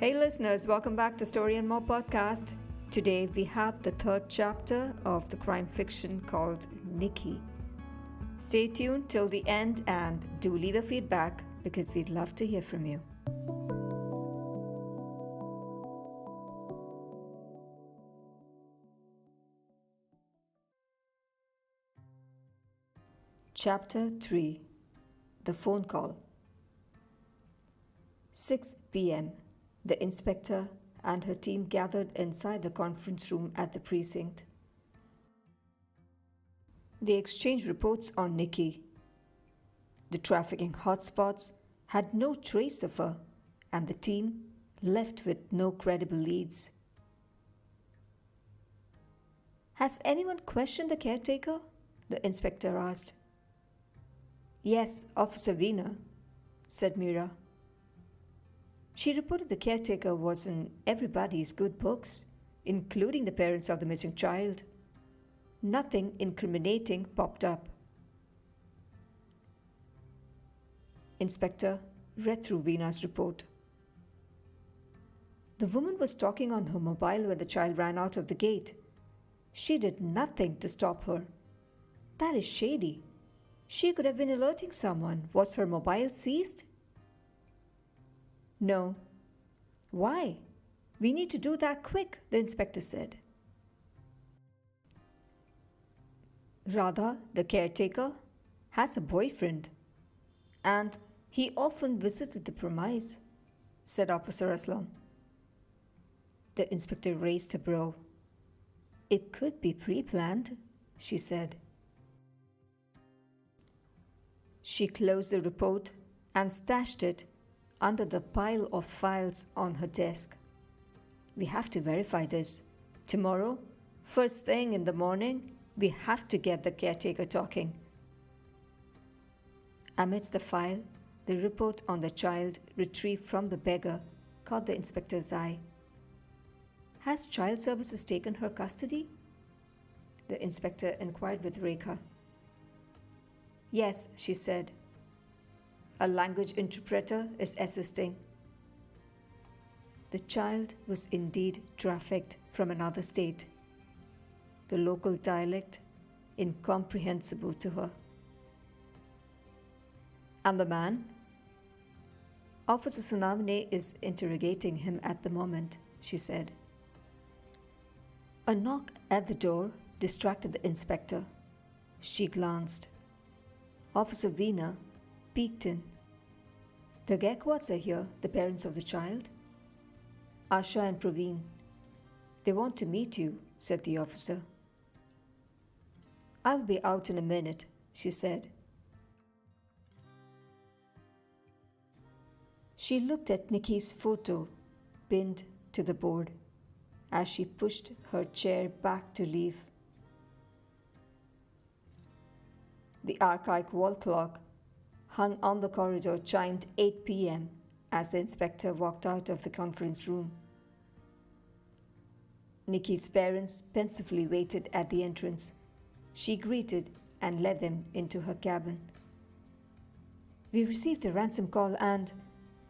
Hey listeners, welcome back to Story and More podcast. Today we have the third chapter of the crime fiction called Nikki. Stay tuned till the end and do leave a feedback because we'd love to hear from you. Chapter 3. The Phone Call. 6 p.m. The inspector and her team gathered inside the conference room at the precinct. They exchanged reports on Nikki. The trafficking hotspots had no trace of her, and the team left with no credible leads. "Has anyone questioned the caretaker?" the inspector asked. "Yes, Officer Veena," said Mira. She reported the caretaker was in everybody's good books, including the parents of the missing child. Nothing incriminating popped up. Inspector read through Veena's report. The woman was talking on her mobile when the child ran out of the gate. She did nothing to stop her. That is shady. She could have been alerting someone. Was her mobile seized? No. Why? We need to do that quick, the inspector said. Radha, the caretaker, has a boyfriend, and he often visited the premise, said Officer Aslam. The inspector raised a brow. It could be pre-planned, she said. She closed the report and stashed it under the pile of files on her desk. We have to verify this. Tomorrow, first thing in the morning, we have to get the caretaker talking. Amidst the file, the report on the child retrieved from the beggar caught the inspector's eye. Has Child Services taken her custody? The inspector inquired with Rekha. Yes, she said. A language interpreter is assisting. The child was indeed trafficked from another state. The local dialect incomprehensible to her. And the man? Officer Sunamne is interrogating him at the moment, she said. A knock at the door distracted the inspector. She glanced. Officer Veena peeked in. The Gaikwads are here, the parents of the child. Asha and Praveen. They want to meet you, said the officer. I'll be out in a minute, she said. She looked at Nikki's photo pinned to the board as she pushed her chair back to leave. The archaic wall clock hung on the corridor chimed 8 p.m. as the inspector walked out of the conference room. Nikki's parents pensively waited at the entrance. She greeted and led them into her cabin. We received a ransom call and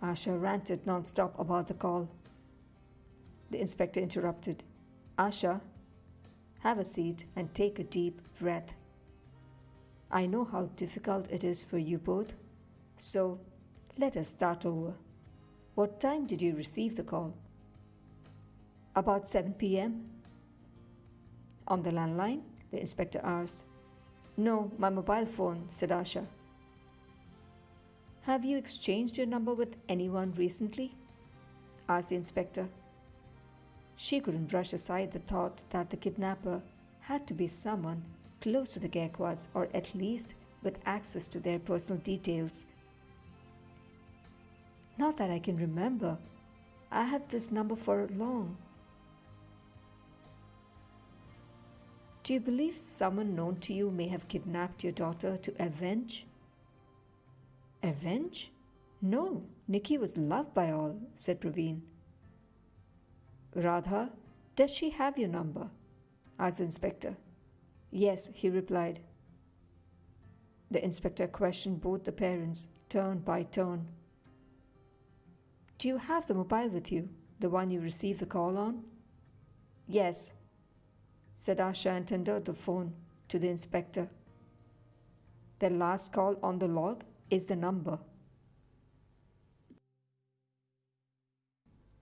Asha ranted non-stop about the call. The inspector interrupted. Asha, have a seat and take a deep breath. I know how difficult it is for you both, so let us start over. What time did you receive the call? About 7 p.m. On the landline? The inspector asked. No, my mobile phone, said Asha. Have you exchanged your number with anyone recently? Asked the inspector. She couldn't brush aside the thought that the kidnapper had to be someone close to the Gaikwads or at least with access to their personal details. Not that I can remember. I had this number for long. Do you believe someone known to you may have kidnapped your daughter to avenge? Avenge? No, Nikki was loved by all, said Praveen. Radha, does she have your number? Asked the inspector. Yes, he replied. The inspector questioned both the parents, turn by turn. Do you have the mobile with you? The one you received the call on? Yes, said Asha and tendered the phone to the inspector. The last call on the log is the number.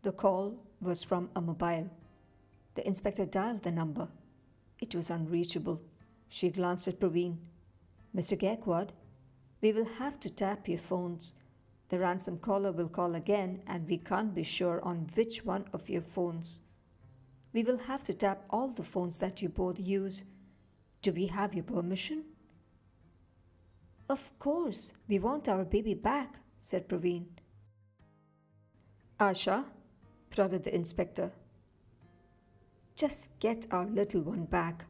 The call was from a mobile. The inspector dialed the number. It was unreachable. She glanced at Praveen. Mr. Gaikwad, we will have to tap your phones. The ransom caller will call again and we can't be sure on which one of your phones. We will have to tap all the phones that you both use. Do we have your permission? Of course, we want our baby back, said Praveen. Asha, prodded the inspector. Just get our little one back.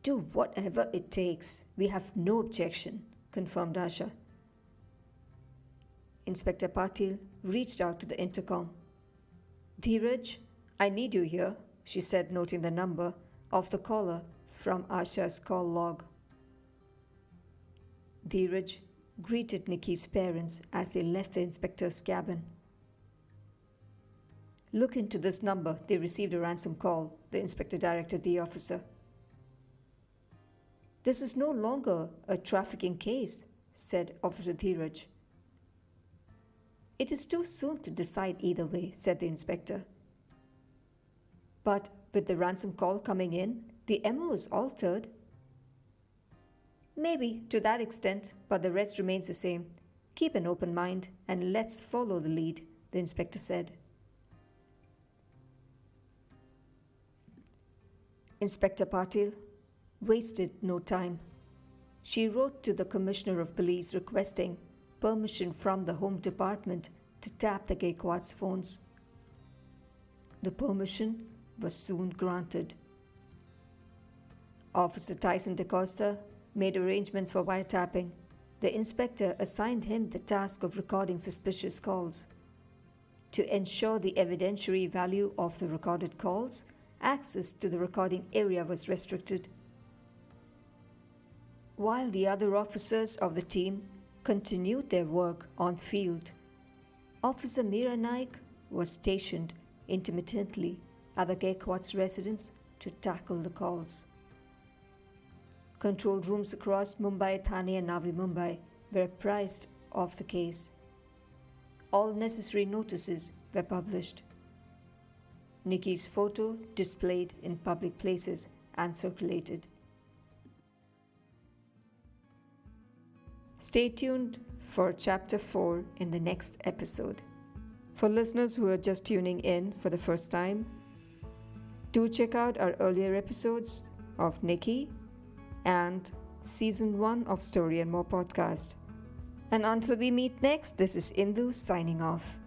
Do whatever it takes. We have no objection, confirmed Asha. Inspector Patil reached out to the intercom. Dheeraj, I need you here, she said, noting the number of the caller from Asha's call log. Dheeraj greeted Nikki's parents as they left the inspector's cabin. Look into this number. They received a ransom call, the inspector directed the officer. This is no longer a trafficking case, said Officer Dheeraj. It is too soon to decide either way, said the inspector. But with the ransom call coming in, the MO is altered. Maybe to that extent, but the rest remains the same. Keep an open mind and let's follow the lead, the inspector said. Inspector Patil wasted no time. She wrote to the Commissioner of Police requesting permission from the Home Department to tap the Gaikwad's phones. The permission was soon granted. Officer Tyson DaCosta made arrangements for wiretapping. The inspector assigned him the task of recording suspicious calls. To ensure the evidentiary value of the recorded calls, access to the recording area was restricted. While the other officers of the team continued their work on field, Officer Meera Naik was stationed intermittently at the Gaikwad's residence to tackle the calls. Control rooms across Mumbai, Thane and Navi Mumbai were apprised of the case. All necessary notices were published. Nikki's photo displayed in public places and circulated. Stay tuned for Chapter 4 in the next episode. For listeners who are just tuning in for the first time, do check out our earlier episodes of Nikki and Season 1 of Story and More podcast. And until we meet next, this is Indu signing off.